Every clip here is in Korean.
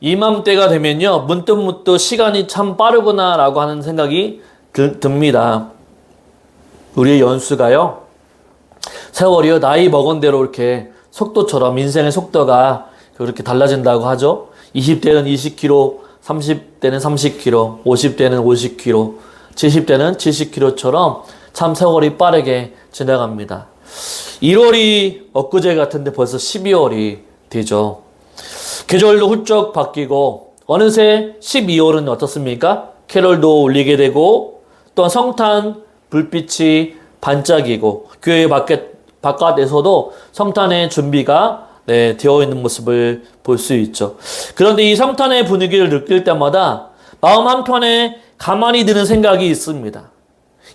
이맘때가 되면요, 문득문득 시간이 참 빠르구나라고 하는 생각이 듭니다. 우리의 연수가요, 세월이요, 나이 먹은 대로 이렇게 속도처럼 인생의 속도가 그렇게 달라진다고 하죠. 20대는 20km, 30대는 30km, 50대는 50km, 70대는 70km처럼 참 세월이 빠르게 지나갑니다. 1월이 엊그제 같은데 벌써 12월이 되죠. 계절도 훌쩍 바뀌고 어느새 12월은 어떻습니까? 캐럴도 울리게 되고 또한 성탄 불빛이 반짝이고 교회 바깥에서도 성탄의 준비가 되어 있는 모습을 볼 수 있죠. 그런데 이 성탄의 분위기를 느낄 때마다 마음 한편에 가만히 드는 생각이 있습니다.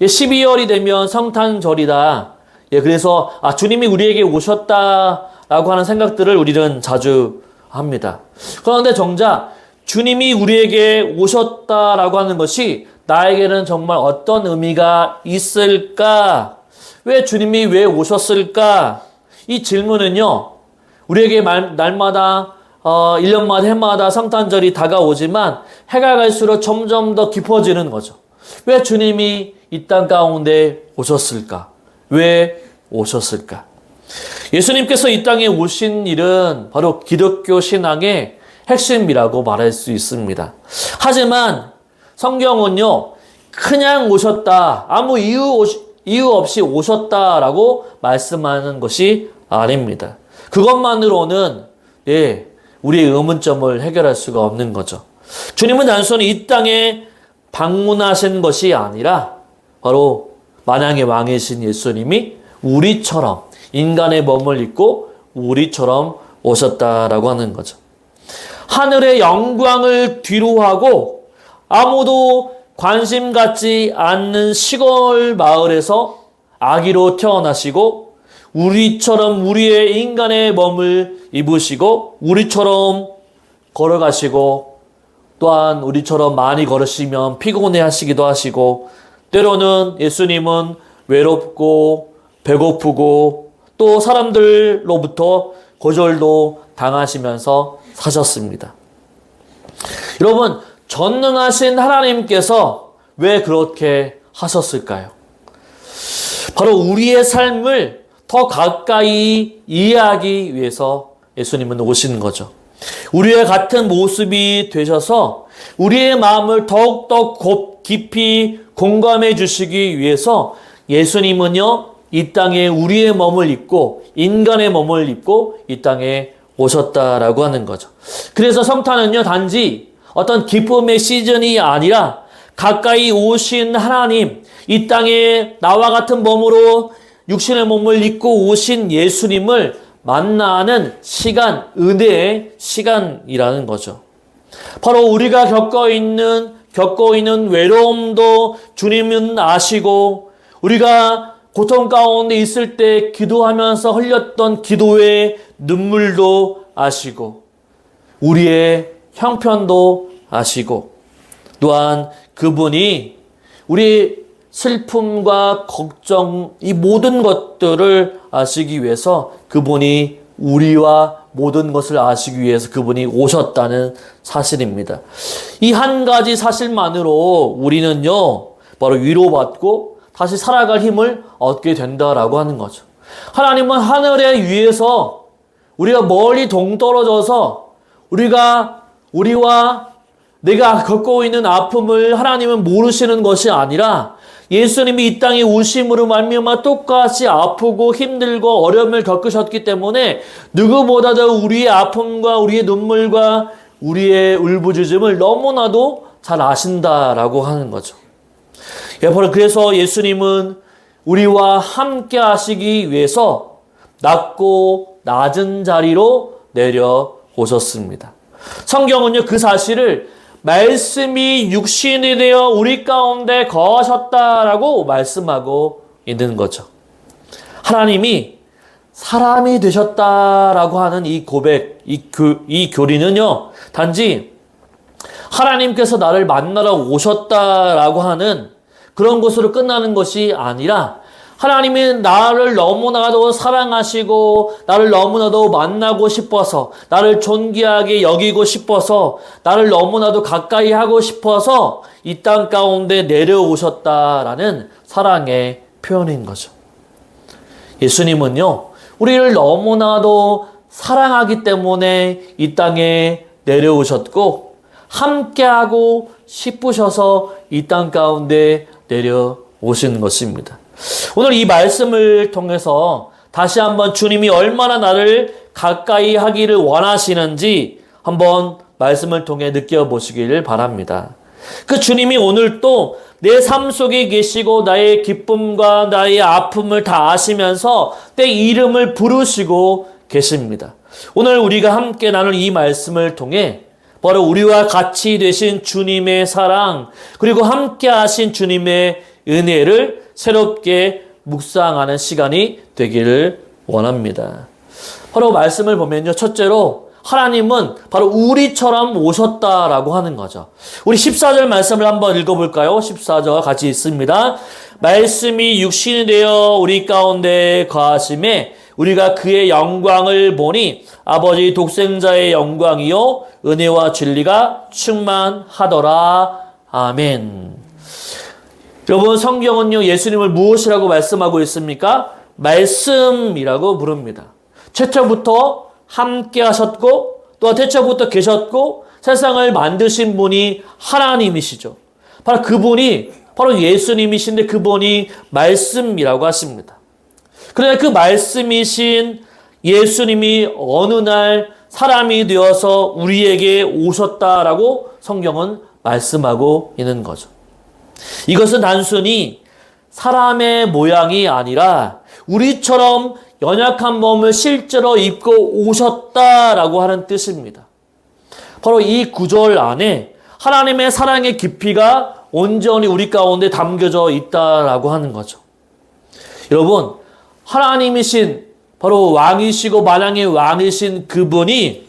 12월이 되면 성탄절이다. 그래서 주님이 우리에게 오셨다라고 하는 생각들을 우리는 자주 합니다. 그런데 정작 주님이 우리에게 오셨다라고 하는 것이 나에게는 정말 어떤 의미가 있을까? 왜 주님이 왜 오셨을까? 이 질문은요, 우리에게 날마다 1년마다 해마다 성탄절이 다가오지만 해가 갈수록 점점 더 깊어지는 거죠. 왜 주님이 이 땅 가운데 오셨을까? 왜 오셨을까? 예수님께서 이 땅에 오신 일은 바로 기독교 신앙의 핵심이라고 말할 수 있습니다. 하지만 성경은요, 그냥 오셨다, 아무 이유 없이 오셨다라고 말씀하는 것이 아닙니다. 그것만으로는 우리의 의문점을 해결할 수가 없는 거죠. 주님은 단순히 이 땅에 방문하신 것이 아니라 바로 만왕의 왕이신 예수님이 우리처럼 인간의 몸을 입고 우리처럼 오셨다라고 하는 거죠. 하늘의 영광을 뒤로하고 아무도 관심 갖지 않는 시골 마을에서 아기로 태어나시고 우리처럼 우리의 인간의 몸을 입으시고 우리처럼 걸어가시고 또한 우리처럼 많이 걸으시면 피곤해 하시기도 하시고 때로는 예수님은 외롭고 배고프고 또 사람들로부터 거절도 당하시면서 사셨습니다. 여러분, 전능하신 하나님께서 왜 그렇게 하셨을까요? 바로 우리의 삶을 더 가까이 이해하기 위해서 예수님은 오신 거죠. 우리와 같은 모습이 되셔서 우리의 마음을 더욱더 깊이 공감해 주시기 위해서 예수님은요, 이 땅에 우리의 몸을 입고 인간의 몸을 입고 이 땅에 오셨다라고 하는 거죠. 그래서 성탄은요, 단지 어떤 기쁨의 시즌이 아니라 가까이 오신 하나님, 이 땅에 나와 같은 몸으로 육신의 몸을 입고 오신 예수님을 만나는 시간, 은혜의 시간이라는 거죠. 바로 우리가 겪고 있는 외로움도 주님은 아시고 우리가 고통 가운데 있을 때 기도하면서 흘렸던 기도의 눈물도 아시고 우리의 형편도 아시고 또한 그분이 우리 슬픔과 걱정 이 모든 것들을 아시기 위해서 그분이 우리와 모든 것을 아시기 위해서 그분이 오셨다는 사실입니다. 이 한 가지 사실만으로 우리는요 바로 위로받고 다시 살아갈 힘을 얻게 된다라고 하는 거죠. 하나님은 하늘의 위에서 우리가 멀리 동떨어져서 우리와 내가 겪고 있는 아픔을 하나님은 모르시는 것이 아니라 예수님이 이 땅에 오심으로 말미암아 똑같이 아프고 힘들고 어려움을 겪으셨기 때문에 누구보다도 우리의 아픔과 우리의 눈물과 우리의 울부짖음을 너무나도 잘 아신다라고 하는 거죠. 바로 그래서 예수님은 우리와 함께 하시기 위해서 낮고 낮은 자리로 내려오셨습니다. 성경은요, 그 사실을 말씀이 육신이 되어 우리 가운데 거하셨다라고 말씀하고 있는 거죠. 하나님이 사람이 되셨다라고 하는 이 고백, 이 교리는요, 단지 하나님께서 나를 만나러 오셨다라고 하는 그런 것으로 끝나는 것이 아니라 하나님이 나를 너무나도 사랑하시고 나를 너무나도 만나고 싶어서 나를 존귀하게 여기고 싶어서 나를 너무나도 가까이 하고 싶어서 이 땅 가운데 내려오셨다라는 사랑의 표현인 거죠. 예수님은요, 우리를 너무나도 사랑하기 때문에 이 땅에 내려오셨고 함께하고 싶으셔서 이 땅 가운데 내려오신 것입니다. 오늘 이 말씀을 통해서 다시 한번 주님이 얼마나 나를 가까이 하기를 원하시는지 한번 말씀을 통해 느껴보시길 바랍니다. 그 주님이 오늘 또 내 삶 속에 계시고 나의 기쁨과 나의 아픔을 다 아시면서 내 이름을 부르시고 계십니다. 오늘 우리가 함께 나눌 이 말씀을 통해 바로 우리와 같이 되신 주님의 사랑 그리고 함께 하신 주님의 은혜를 새롭게 묵상하는 시간이 되기를 원합니다. 바로 말씀을 보면요. 첫째로 하나님은 바로 우리처럼 오셨다라고 하는 거죠. 우리 14절 말씀을 한번 읽어볼까요? 14절 같이 있습니다. 말씀이 육신이 되어 우리 가운데 거하심에 우리가 그의 영광을 보니 아버지 독생자의 영광이요 은혜와 진리가 충만하더라. 아멘. 여러분, 성경은요 예수님을 무엇이라고 말씀하고 있습니까? 말씀이라고 부릅니다. 최초부터 함께 하셨고 또 태초부터 계셨고 세상을 만드신 분이 하나님이시죠. 바로 그분이 바로 예수님이신데 그분이 말씀이라고 하십니다. 그러나 그 말씀이신 예수님이 어느 날 사람이 되어서 우리에게 오셨다라고 성경은 말씀하고 있는 거죠. 이것은 단순히 사람의 모양이 아니라 우리처럼 연약한 몸을 실제로 입고 오셨다라고 하는 뜻입니다. 바로 이 구절 안에 하나님의 사랑의 깊이가 온전히 우리 가운데 담겨져 있다라고 하는 거죠. 여러분, 하나님이신 바로 왕이시고 만왕의 왕이신 그분이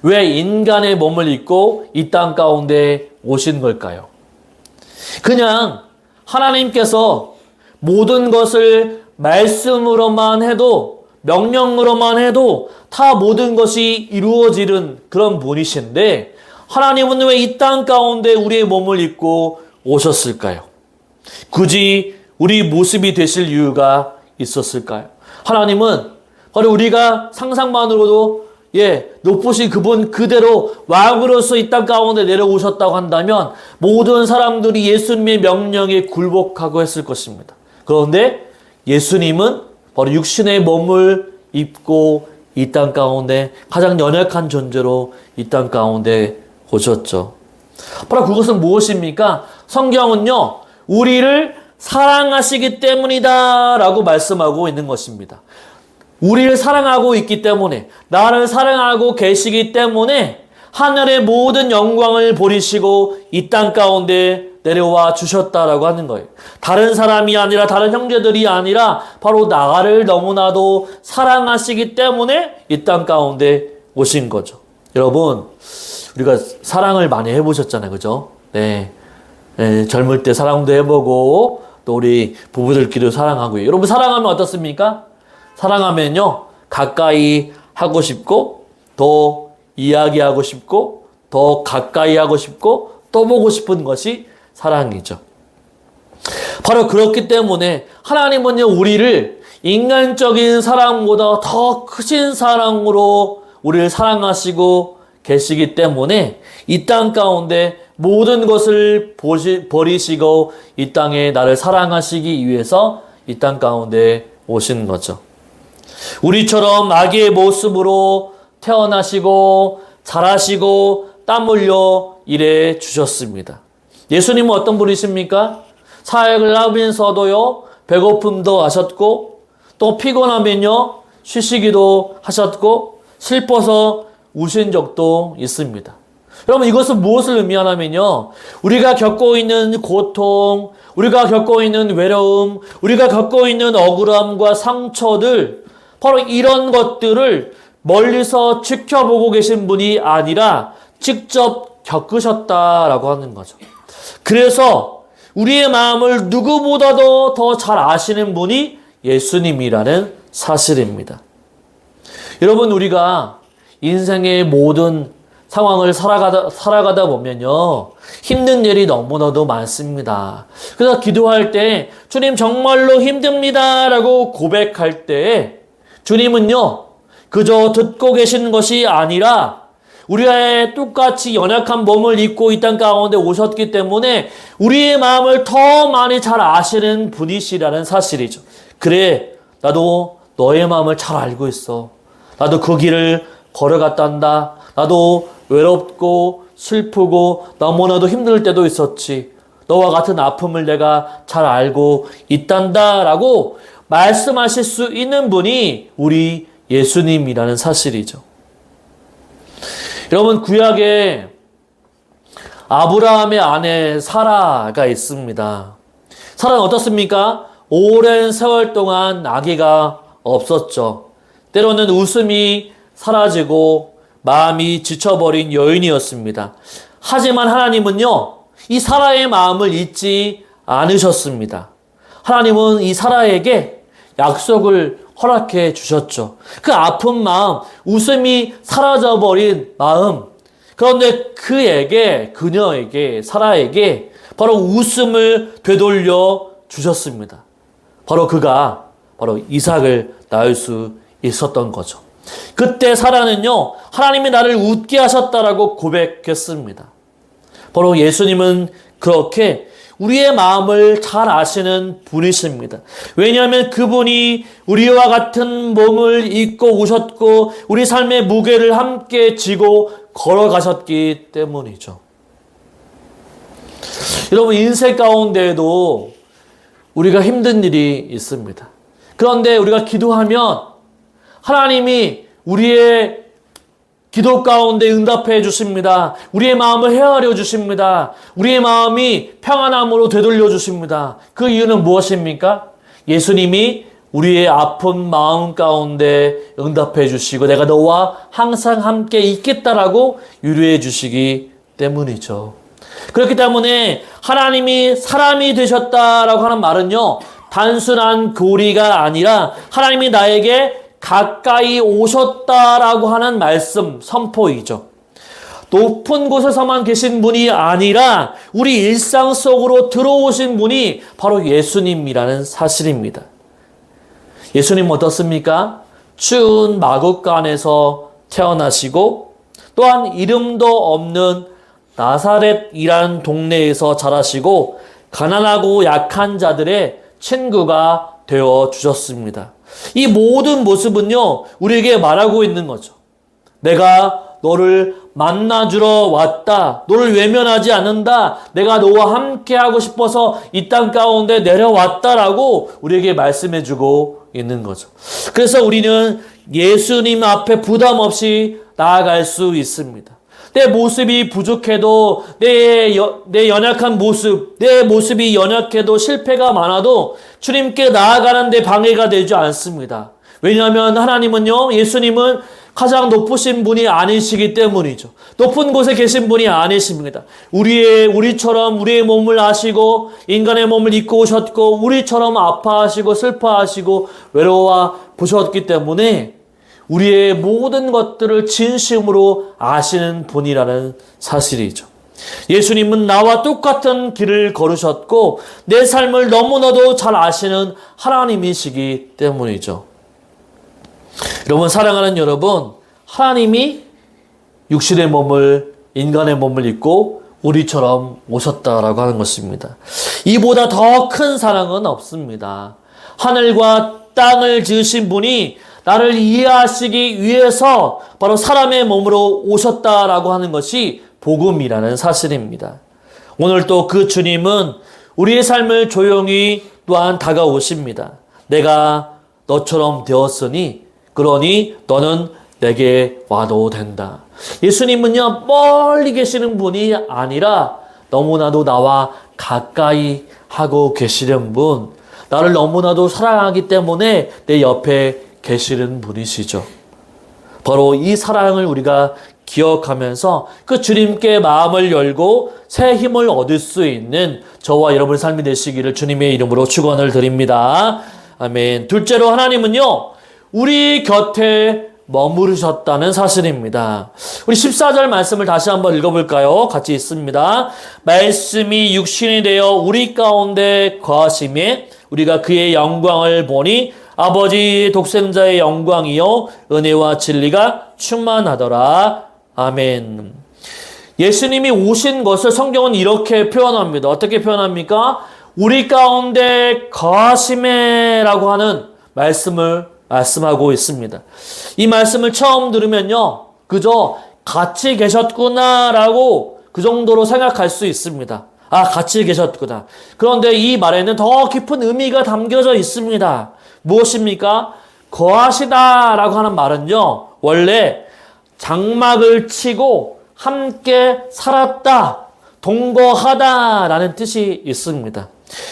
왜 인간의 몸을 입고 이 땅 가운데 오신 걸까요? 그냥 하나님께서 모든 것을 말씀으로만 해도 명령으로만 해도 다 모든 것이 이루어지는 그런 분이신데 하나님은 왜 이 땅 가운데 우리의 몸을 입고 오셨을까요? 굳이 우리 모습이 되실 이유가 있었을까요? 하나님은 바로 우리가 상상만으로도 높으신 그분 그대로 왕으로서 이 땅 가운데 내려오셨다고 한다면 모든 사람들이 예수님의 명령에 굴복하고 했을 것입니다. 그런데 예수님은 바로 육신의 몸을 입고 이 땅 가운데 가장 연약한 존재로 이 땅 가운데 오셨죠. 바로 그것은 무엇입니까? 성경은요, 우리를 사랑하시기 때문이다 라고 말씀하고 있는 것입니다. 우리를 사랑하고 있기 때문에, 나를 사랑하고 계시기 때문에 하늘의 모든 영광을 버리시고 이 땅 가운데 내려와 주셨다라고 하는 거예요. 다른 사람이 아니라 다른 형제들이 아니라 바로 나를 너무나도 사랑하시기 때문에 이 땅 가운데 오신 거죠. 여러분, 우리가 사랑을 많이 해보셨잖아요. 그죠? 네. 젊을 때 사랑도 해보고 또 우리 부부들끼리 사랑하고요. 여러분, 사랑하면 어떻습니까? 사랑하면요, 가까이 하고 싶고 더 이야기하고 싶고 더 가까이 하고 싶고 또 보고 싶은 것이 사랑이죠. 바로 그렇기 때문에 하나님은요, 우리를 인간적인 사랑보다 더 크신 사랑으로 우리를 사랑하시고 계시기 때문에 이 땅 가운데 모든 것을 버리시고 이 땅에 나를 사랑하시기 위해서 이 땅 가운데 오신 거죠. 우리처럼 아기의 모습으로 태어나시고 자라시고 땀 흘려 일해 주셨습니다. 예수님은 어떤 분이십니까? 사역을 하면서도요, 배고픔도 하셨고 또 피곤하면요, 쉬시기도 하셨고 슬퍼서 우신 적도 있습니다. 여러분, 이것은 무엇을 의미하냐면요, 우리가 겪고 있는 고통, 우리가 겪고 있는 외로움, 우리가 겪고 있는 억울함과 상처들, 바로 이런 것들을 멀리서 지켜보고 계신 분이 아니라 직접 겪으셨다라고 하는 거죠. 그래서 우리의 마음을 누구보다도 더 잘 아시는 분이 예수님이라는 사실입니다. 여러분, 우리가 인생의 모든 상황을 살아가다 보면요, 힘든 일이 너무나도 많습니다. 그래서 기도할 때 주님 정말로 힘듭니다 라고 고백할 때 주님은요, 그저 듣고 계시는 것이 아니라 우리의 똑같이 연약한 몸을 입고 이 땅 가운데 오셨기 때문에 우리의 마음을 더 많이 잘 아시는 분이시라는 사실이죠. 그래, 나도 너의 마음을 잘 알고 있어. 나도 그 길을 걸어갔단다. 나도 외롭고 슬프고 너무나도 힘들 때도 있었지. 너와 같은 아픔을 내가 잘 알고 있단다 라고 말씀하실 수 있는 분이 우리 예수님이라는 사실이죠. 여러분, 구약에 아브라함의 아내 사라가 있습니다. 사라는 어떻습니까? 오랜 세월 동안 아기가 없었죠. 때로는 웃음이 사라지고 마음이 지쳐버린 여인이었습니다. 하지만 하나님은요, 이 사라의 마음을 잊지 않으셨습니다. 하나님은 이 사라에게 약속을 허락해 주셨죠. 그 아픈 마음, 웃음이 사라져버린 마음. 그런데 그녀에게, 사라에게 바로 웃음을 되돌려 주셨습니다. 바로 이삭을 낳을 수 있었던 거죠. 그때 사라는요, 하나님이 나를 웃게 하셨다라고 고백했습니다. 바로 예수님은 그렇게 우리의 마음을 잘 아시는 분이십니다. 왜냐하면 그분이 우리와 같은 몸을 입고 오셨고 우리 삶의 무게를 함께 지고 걸어가셨기 때문이죠. 여러분, 인생 가운데에도 우리가 힘든 일이 있습니다. 그런데 우리가 기도하면 하나님이 우리의 기도 가운데 응답해 주십니다. 우리의 마음을 헤아려 주십니다. 우리의 마음이 평안함으로 되돌려 주십니다. 그 이유는 무엇입니까? 예수님이 우리의 아픈 마음 가운데 응답해 주시고 내가 너와 항상 함께 있겠다라고 유료해 주시기 때문이죠. 그렇기 때문에 하나님이 사람이 되셨다라고 하는 말은요, 단순한 교리가 아니라 하나님이 나에게 가까이 오셨다라고 하는 말씀, 선포이죠. 높은 곳에서만 계신 분이 아니라 우리 일상 속으로 들어오신 분이 바로 예수님이라는 사실입니다. 예수님 어떻습니까? 추운 마국간에서 태어나시고 또한 이름도 없는 나사렛이라는 동네에서 자라시고 가난하고 약한 자들의 친구가 되어 주셨습니다. 이 모든 모습은요, 우리에게 말하고 있는 거죠. 내가 너를 만나주러 왔다. 너를 외면하지 않는다. 내가 너와 함께하고 싶어서 이 땅 가운데 내려왔다라고 우리에게 말씀해주고 있는 거죠. 그래서 우리는 예수님 앞에 부담 없이 나아갈 수 있습니다. 내 모습이 부족해도, 내 연약한 모습, 내 모습이 연약해도 실패가 많아도 주님께 나아가는 데 방해가 되지 않습니다. 왜냐하면 하나님은요, 예수님은 가장 높으신 분이 아니시기 때문이죠. 높은 곳에 계신 분이 아니십니다. 우리처럼 우리의 몸을 아시고 인간의 몸을 입고 오셨고 우리처럼 아파하시고 슬퍼하시고 외로워 보셨기 때문에 우리의 모든 것들을 진심으로 아시는 분이라는 사실이죠. 예수님은 나와 똑같은 길을 걸으셨고 내 삶을 너무나도 잘 아시는 하나님이시기 때문이죠. 여러분, 사랑하는 여러분, 하나님이 육신의 몸을, 인간의 몸을 입고 우리처럼 오셨다라고 하는 것입니다. 이보다 더 큰 사랑은 없습니다. 하늘과 땅을 지으신 분이 나를 이해하시기 위해서 바로 사람의 몸으로 오셨다라고 하는 것이 복음이라는 사실입니다. 오늘 또 그 주님은 우리의 삶을 조용히 또한 다가오십니다. 내가 너처럼 되었으니 그러니 너는 내게 와도 된다. 예수님은요, 멀리 계시는 분이 아니라 너무나도 나와 가까이 하고 계시는 분, 나를 너무나도 사랑하기 때문에 내 옆에 계시는 분이시죠. 바로 이 사랑을 우리가 기억하면서 그 주님께 마음을 열고 새 힘을 얻을 수 있는 저와 여러분의 삶이 되시기를 주님의 이름으로 축원을 드립니다. 아멘. 둘째로 하나님은요, 우리 곁에 머무르셨다는 사실입니다. 우리 14절 말씀을 다시 한번 읽어볼까요? 같이 있습니다. 말씀이 육신이 되어 우리 가운데 거하심에 우리가 그의 영광을 보니 아버지 독생자의 영광이요 은혜와 진리가 충만하더라. 아멘. 예수님이 오신 것을 성경은 이렇게 표현합니다. 어떻게 표현합니까? 우리 가운데 거하심에라고 하는 말씀하고 있습니다. 이 말씀을 처음 들으면요, 그저 같이 계셨구나라고 그 정도로 생각할 수 있습니다. 아, 같이 계셨구나. 그런데 이 말에는 더 깊은 의미가 담겨져 있습니다. 무엇입니까? 거하시다라고 하는 말은요, 원래 장막을 치고 함께 살았다, 동거하다라는 뜻이 있습니다.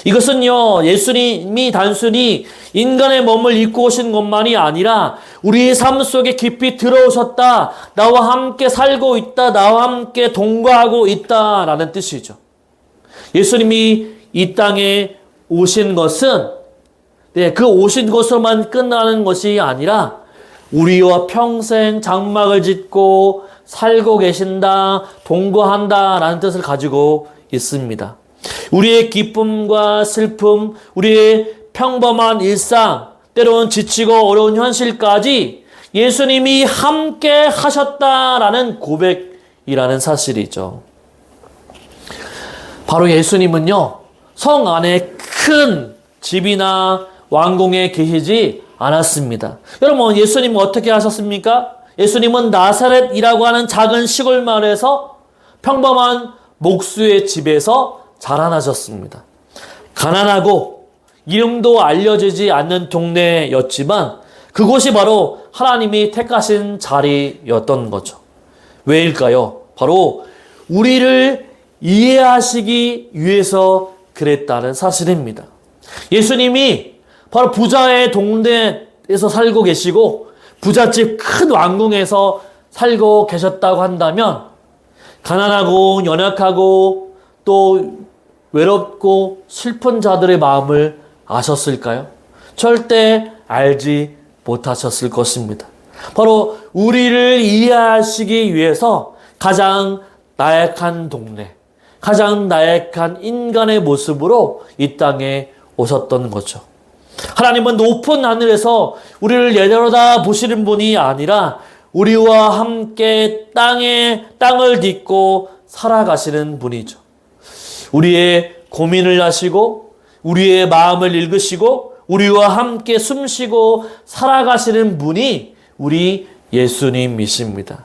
이것은요, 예수님이 단순히 인간의 몸을 입고 오신 것만이 아니라 우리의 삶 속에 깊이 들어오셨다, 나와 함께 살고 있다, 나와 함께 동거하고 있다라는 뜻이죠. 예수님이 이 땅에 오신 것은 그 오신 것으로만 끝나는 것이 아니라 우리와 평생 장막을 짓고 살고 계신다, 동거한다라는 뜻을 가지고 있습니다. 우리의 기쁨과 슬픔, 우리의 평범한 일상, 때로는 지치고 어려운 현실까지 예수님이 함께 하셨다라는 고백이라는 사실이죠. 바로 예수님은요, 성 안에 큰 집이나 왕궁에 계시지 않았습니다. 여러분, 예수님은 어떻게 하셨습니까? 예수님은 나사렛이라고 하는 작은 시골 마을에서 평범한 목수의 집에서 자라나셨습니다. 가난하고 이름도 알려지지 않는 동네였지만 그곳이 바로 하나님이 택하신 자리였던 거죠. 왜일까요? 바로 우리를 이해하시기 위해서 그랬다는 사실입니다. 예수님이 바로 부자의 동네에서 살고 계시고 부잣집 큰 왕궁에서 살고 계셨다고 한다면 가난하고 연약하고 또 외롭고 슬픈 자들의 마음을 아셨을까요? 절대 알지 못하셨을 것입니다. 바로 우리를 이해하시기 위해서 가장 나약한 동네, 가장 나약한 인간의 모습으로 이 땅에 오셨던 거죠. 하나님은 높은 하늘에서 우리를 내려다 보시는 분이 아니라 우리와 함께 땅을 딛고 살아가시는 분이죠. 우리의 고민을 하시고 우리의 마음을 읽으시고 우리와 함께 숨쉬고 살아가시는 분이 우리 예수님이십니다.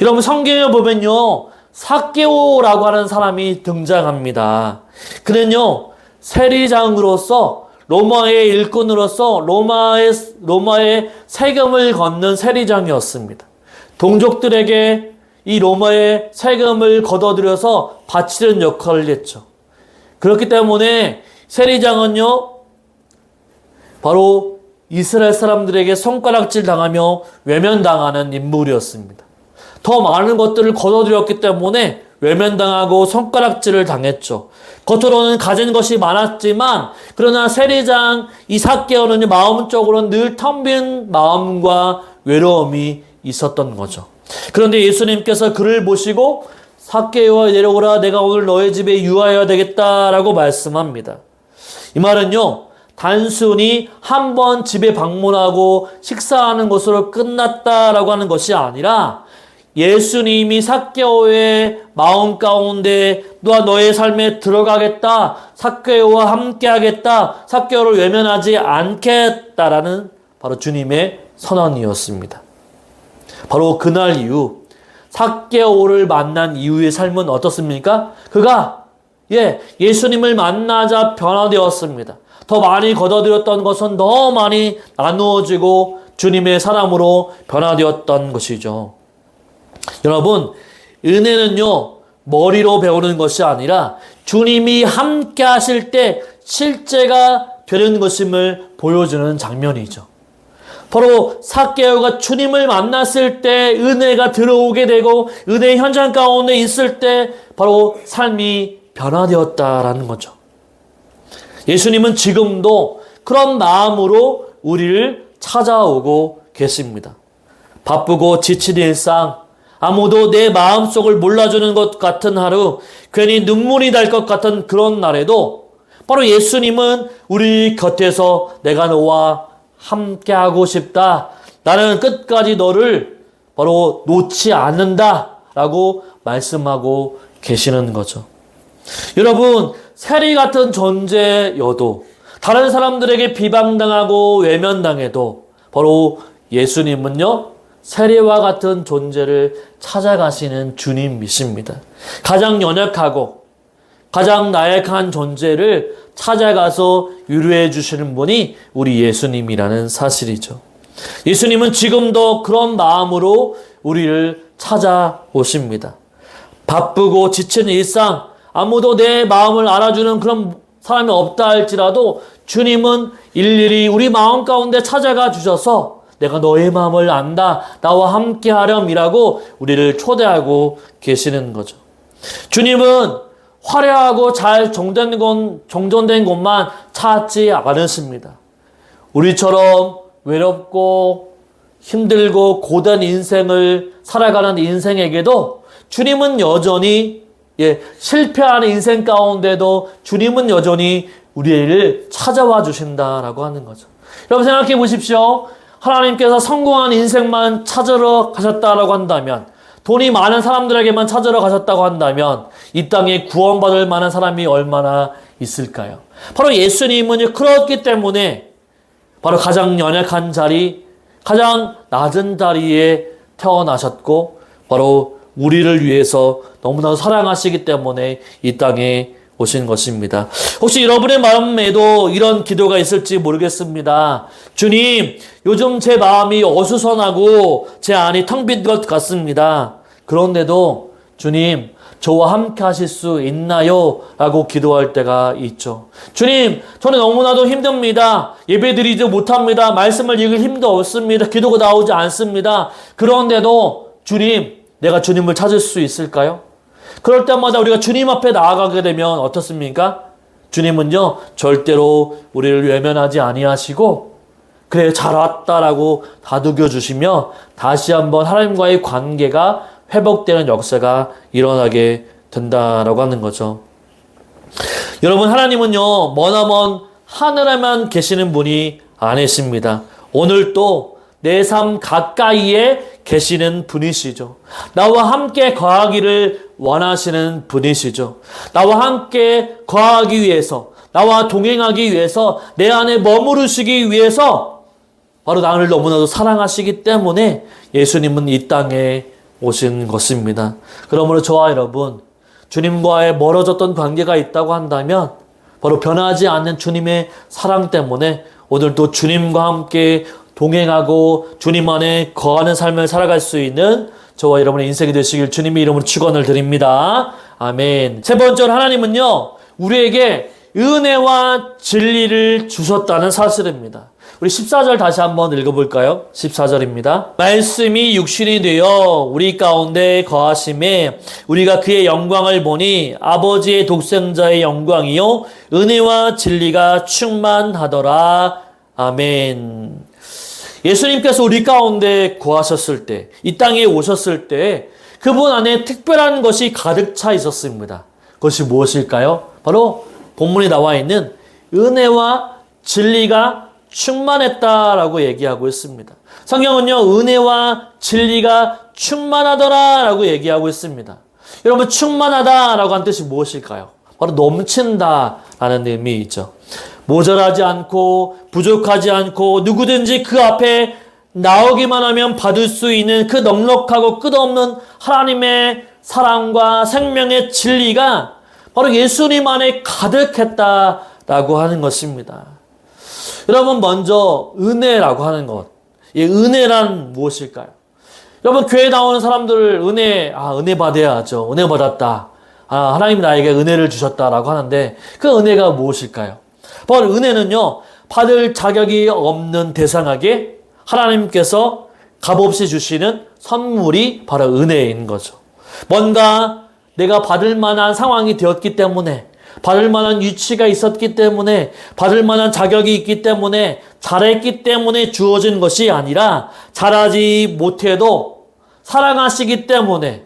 여러분, 성경에 보면요, 삭개오라고 하는 사람이 등장합니다. 그는요, 세리장으로서 로마의 일꾼으로서 로마의 세금을 걷는 세리장이었습니다. 동족들에게 이 로마의 세금을 걷어들여서 바치는 역할을 했죠. 그렇기 때문에 세리장은요, 바로 이스라엘 사람들에게 손가락질 당하며 외면당하는 인물이었습니다. 더 많은 것들을 거둬들였기 때문에 외면당하고 손가락질을 당했죠. 겉으로는 가진 것이 많았지만 그러나 세리장 이 삭개오는 마음적으로는 늘 텅 빈 마음과 외로움이 있었던 거죠. 그런데 예수님께서 그를 보시고 삭개오야 내려오라, 내가 오늘 너의 집에 유하여야 되겠다라고 말씀합니다. 이 말은요, 단순히 한 번 집에 방문하고 식사하는 것으로 끝났다라고 하는 것이 아니라 예수님이 삭개오의 마음 가운데 너의 삶에 들어가겠다, 삭개오와 함께 하겠다, 삭개오를 외면하지 않겠다라는 바로 주님의 선언이었습니다. 바로 그날 이후 삭개오를 만난 이후의 삶은 어떻습니까? 그가 예수님을 만나자 변화되었습니다. 더 많이 거둬들였던 것은 더 많이 나누어지고 주님의 사람으로 변화되었던 것이죠. 여러분, 은혜는요, 머리로 배우는 것이 아니라 주님이 함께 하실 때 실제가 되는 것임을 보여주는 장면이죠. 바로 삭개오가 주님을 만났을 때 은혜가 들어오게 되고 은혜의 현장 가운데 있을 때 바로 삶이 변화되었다라는 거죠. 예수님은 지금도 그런 마음으로 우리를 찾아오고 계십니다. 바쁘고 지친 일상, 아무도 내 마음속을 몰라주는 것 같은 하루, 괜히 눈물이 날 것 같은 그런 날에도 바로 예수님은 우리 곁에서 내가 너와 함께하고 싶다. 나는 끝까지 너를 바로 놓지 않는다. 라고 말씀하고 계시는 거죠. 여러분, 세리 같은 존재여도 다른 사람들에게 비방당하고 외면당해도 바로 예수님은요, 세리와 같은 존재를 찾아가시는 주님이십니다. 가장 연약하고 가장 나약한 존재를 찾아가서 위로해 주시는 분이 우리 예수님이라는 사실이죠. 예수님은 지금도 그런 마음으로 우리를 찾아오십니다. 바쁘고 지친 일상, 아무도 내 마음을 알아주는 그런 사람이 없다 할지라도 주님은 일일이 우리 마음 가운데 찾아가 주셔서 내가 너의 마음을 안다. 나와 함께 하렴이라고 우리를 초대하고 계시는 거죠. 주님은 화려하고 잘 정돈된 곳만 찾지 않으십니다. 우리처럼 외롭고 힘들고 고된 인생을 살아가는 인생에게도 주님은 여전히 실패하는 인생 가운데도 주님은 여전히 우리를 찾아와 주신다라고 하는 거죠. 여러분 생각해 보십시오. 하나님께서 성공한 인생만 찾으러 가셨다라고 한다면, 돈이 많은 사람들에게만 찾으러 가셨다고 한다면 이 땅에 구원받을 만한 사람이 얼마나 있을까요? 바로 예수님은 그렇기 때문에 바로 가장 연약한 자리, 가장 낮은 자리에 태어나셨고 바로 우리를 위해서 너무나 사랑하시기 때문에 이 땅에 오신 것입니다. 혹시 여러분의 마음에도 이런 기도가 있을지 모르겠습니다. 주님, 요즘 제 마음이 어수선하고 제 안이 텅 빈 것 같습니다. 그런데도 주님, 저와 함께 하실 수 있나요? 라고 기도할 때가 있죠. 주님, 저는 너무나도 힘듭니다. 예배드리지 못합니다. 말씀을 읽을 힘도 없습니다. 기도가 나오지 않습니다. 그런데도 주님, 내가 주님을 찾을 수 있을까요? 그럴 때마다 우리가 주님 앞에 나아가게 되면 어떻습니까? 주님은요, 절대로 우리를 외면하지 아니하시고 그래 잘 왔다라고 다독여 주시며 다시 한번 하나님과의 관계가 회복되는 역사가 일어나게 된다라고 하는 거죠. 여러분, 하나님은요, 머나먼 하늘에만 계시는 분이 아니십니다. 오늘도 내 삶 가까이에 계시는 분이시죠. 나와 함께 거하기를 원하시는 분이시죠. 나와 함께 거하기 위해서, 나와 동행하기 위해서, 내 안에 머무르시기 위해서 바로 나를 너무나도 사랑하시기 때문에 예수님은 이 땅에 오신 것입니다. 그러므로 저와 여러분, 주님과의 멀어졌던 관계가 있다고 한다면 바로 변하지 않는 주님의 사랑 때문에 오늘도 주님과 함께 동행하고 주님 안에 거하는 삶을 살아갈 수 있는 저와 여러분의 인생이 되시길 주님의 이름으로 축원을 드립니다. 아멘. 세 번째로 하나님은요, 우리에게 은혜와 진리를 주셨다는 사실입니다. 우리 14절 다시 한번 읽어볼까요? 14절입니다. 말씀이 육신이 되어 우리 가운데 거하심에 우리가 그의 영광을 보니 아버지의 독생자의 영광이요 은혜와 진리가 충만하더라. 아멘. 예수님께서 우리 가운데 거하셨을 때, 이 땅에 오셨을 때 그분 안에 특별한 것이 가득 차 있었습니다. 그것이 무엇일까요? 바로 본문에 나와 있는 은혜와 진리가 충만했다라고 얘기하고 있습니다. 성경은요, 은혜와 진리가 충만하더라라고 얘기하고 있습니다. 여러분, 충만하다라고 한 뜻이 무엇일까요? 바로 넘친다라는 의미이죠. 모자라지 않고 부족하지 않고 누구든지 그 앞에 나오기만 하면 받을 수 있는 그 넉넉하고 끝없는 하나님의 사랑과 생명의 진리가 바로 예수님 안에 가득했다라고 하는 것입니다. 여러분, 먼저 은혜라고 하는 것, 이 은혜란 무엇일까요? 여러분, 교회 나오는 사람들 은혜 받아야죠. 은혜 받았다. 하나님이 나에게 은혜를 주셨다라고 하는데 그 은혜가 무엇일까요? 바로 은혜는요, 받을 자격이 없는 대상에게 하나님께서 값없이 주시는 선물이 바로 은혜인 거죠. 뭔가 내가 받을 만한 상황이 되었기 때문에, 받을 만한 위치가 있었기 때문에, 받을 만한 자격이 있기 때문에, 잘했기 때문에 주어진 것이 아니라 잘하지 못해도 사랑하시기 때문에,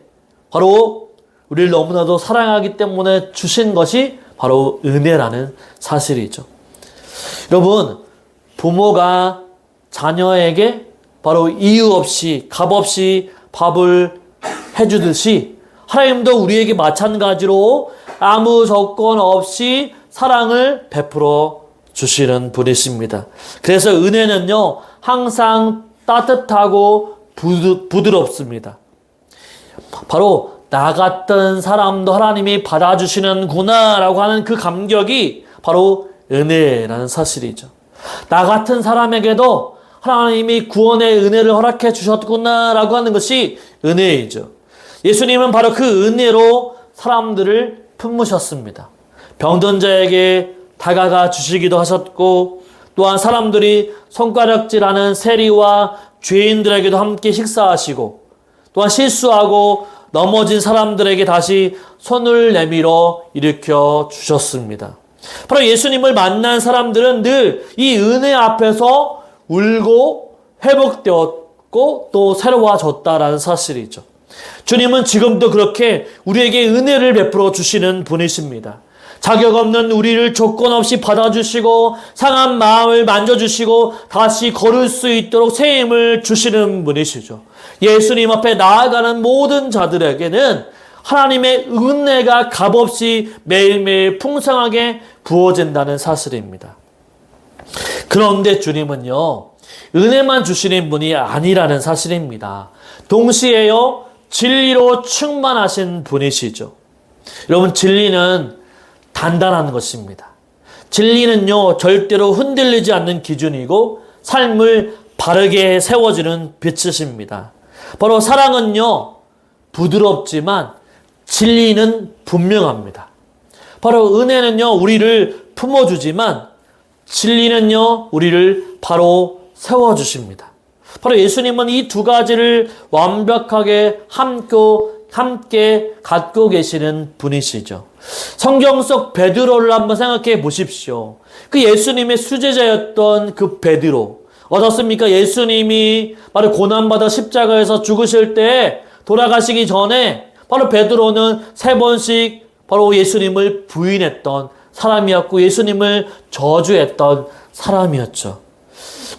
바로 우리를 너무나도 사랑하기 때문에 주신 것이 바로 은혜라는 사실이죠. 여러분, 부모가 자녀에게 바로 이유 없이 값없이 밥을 해주듯이 하나님도 우리에게 마찬가지로 아무 조건 없이 사랑을 베풀어 주시는 분이십니다. 그래서 은혜는요, 항상 따뜻하고 부드럽습니다. 바로 나 같은 사람도 하나님이 받아주시는구나 라고 하는 그 감격이 바로 은혜라는 사실이죠. 나 같은 사람에게도 하나님이 구원의 은혜를 허락해 주셨구나 라고 하는 것이 은혜이죠. 예수님은 바로 그 은혜로 사람들을 품으셨습니다. 병든 자에게 다가가 주시기도 하셨고, 또한 사람들이 손가락질하는 세리와 죄인들에게도 함께 식사하시고, 또한 실수하고 넘어진 사람들에게 다시 손을 내밀어 일으켜 주셨습니다. 바로 예수님을 만난 사람들은 늘 이 은혜 앞에서 울고 회복되었고 또 새로워졌다라는 사실이죠. 주님은 지금도 그렇게 우리에게 은혜를 베풀어 주시는 분이십니다. 자격 없는 우리를 조건 없이 받아주시고 상한 마음을 만져주시고 다시 걸을 수 있도록 새 힘을 주시는 분이시죠. 예수님 앞에 나아가는 모든 자들에게는 하나님의 은혜가 값없이 매일매일 풍성하게 부어진다는 사실입니다. 그런데 주님은요, 은혜만 주시는 분이 아니라는 사실입니다. 동시에요, 진리로 충만하신 분이시죠. 여러분, 진리는 단단한 것입니다. 진리는요, 절대로 흔들리지 않는 기준이고 삶을 바르게 세워주는 빛이십니다. 바로 사랑은요, 부드럽지만 진리는 분명합니다. 바로 은혜는요, 우리를 품어주지만 진리는요, 우리를 바로 세워주십니다. 바로 예수님은 이 두 가지를 완벽하게 함께 갖고 계시는 분이시죠. 성경 속 베드로를 한번 생각해 보십시오. 그 예수님의 수제자였던 그 베드로, 어떻습니까? 예수님이 바로 고난받아 십자가에서 죽으실 때 돌아가시기 전에 바로 베드로는 3번씩 바로 예수님을 부인했던 사람이었고 예수님을 저주했던 사람이었죠.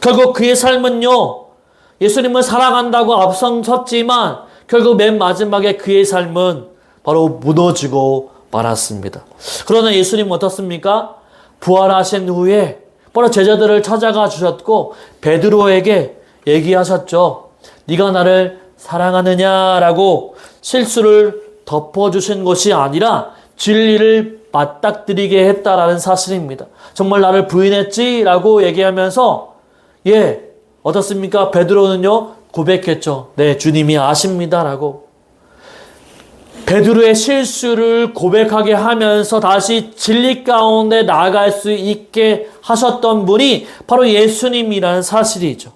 결국 그의 삶은요, 예수님을 사랑한다고 앞서섰지만 결국 맨 마지막에 그의 삶은 바로 무너지고 말았습니다. 그러나 예수님은 어떻습니까? 부활하신 후에 바로 제자들을 찾아가 주셨고 베드로에게 얘기하셨죠. 네가 나를 사랑하느냐라고 실수를 덮어주신 것이 아니라 진리를 맞닥뜨리게 했다라는 사실입니다. 정말 나를 부인했지라고 얘기하면서 어떻습니까? 베드로는요 고백했죠. 네, 주님이 아십니다라고. 베드로의 실수를 고백하게 하면서 다시 진리 가운데 나아갈 수 있게 하셨던 분이 바로 예수님이라는 사실이죠.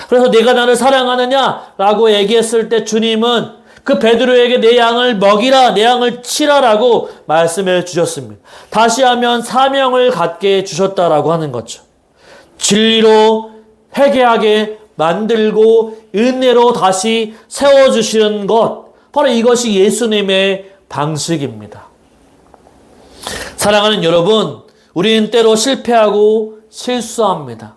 그래서 내가 나를 사랑하느냐라고 얘기했을 때 주님은 그 베드로에게 내 양을 먹이라, 내 양을 치라라고 말씀해 주셨습니다. 다시 하면 사명을 갖게 주셨다라고 하는 거죠. 진리로 회개하게 만들고 은혜로 다시 세워주시는 것, 바로 이것이 예수님의 방식입니다. 사랑하는 여러분, 우리는 때로 실패하고 실수합니다.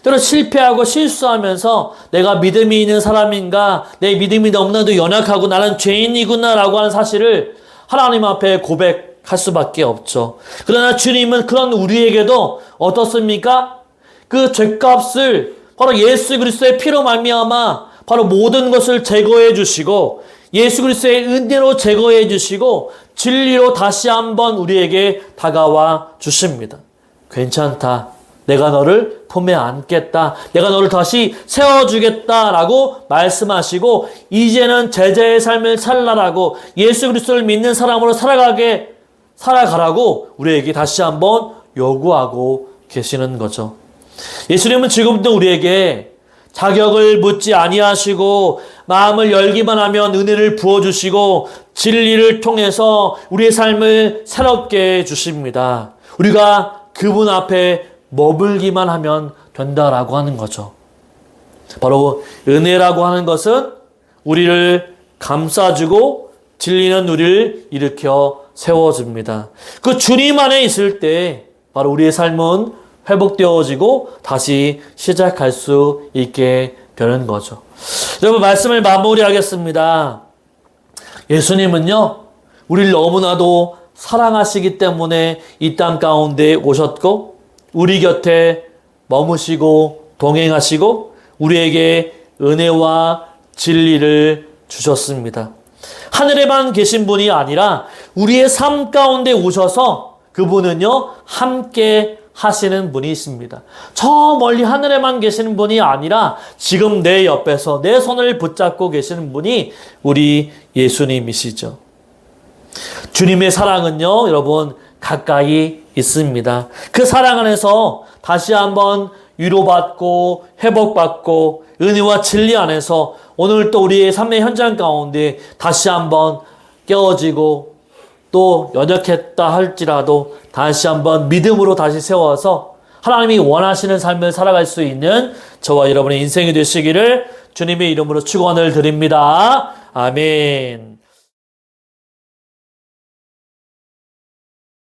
때로 실패하고 실수하면서 내가 믿음이 있는 사람인가, 내 믿음이 너무나도 연약하고 나는 죄인이구나 라고 하는 사실을 하나님 앞에 고백할 수밖에 없죠. 그러나 주님은 그런 우리에게도 어떻습니까? 그 죄값을 바로 예수 그리스도의 피로 말미암아 바로 모든 것을 제거해 주시고 예수 그리스도의 은혜로 제거해 주시고 진리로 다시 한번 우리에게 다가와 주십니다. 괜찮다. 내가 너를 품에 안겠다. 내가 너를 다시 세워주겠다라고 말씀하시고 이제는 제자의 삶을 살라라고 예수 그리스도를 믿는 사람으로 살아가라고 우리에게 다시 한번 요구하고 계시는 거죠. 예수님은 지금도 우리에게 자격을 묻지 아니하시고 마음을 열기만 하면 은혜를 부어주시고 진리를 통해서 우리의 삶을 새롭게 해주십니다. 우리가 그분 앞에 머물기만 하면 된다라고 하는 거죠. 바로 은혜라고 하는 것은 우리를 감싸주고 진리는 우리를 일으켜 세워줍니다. 그 주님 안에 있을 때 바로 우리의 삶은 회복되어지고 다시 시작할 수 있게 되는 거죠. 여러분, 말씀을 마무리하겠습니다. 예수님은요, 우리를 너무나도 사랑하시기 때문에 이 땅 가운데 오셨고 우리 곁에 머무시고 동행하시고 우리에게 은혜와 진리를 주셨습니다. 하늘에만 계신 분이 아니라 우리의 삶 가운데 오셔서 그분은요, 함께 하시는 분이 있습니다. 저 멀리 하늘에만 계시는 분이 아니라 지금 내 옆에서 내 손을 붙잡고 계시는 분이 우리 예수님이시죠. 주님의 사랑은요, 여러분, 가까이 있습니다. 그 사랑 안에서 다시 한번 위로받고 회복받고 은혜와 진리 안에서 오늘 또 우리의 삶의 현장 가운데 다시 한번 깨어지고 또 연약했다 할지라도 다시 한번 믿음으로 다시 세워서 하나님이 원하시는 삶을 살아갈 수 있는 저와 여러분의 인생이 되시기를 주님의 이름으로 축원을 드립니다. 아멘.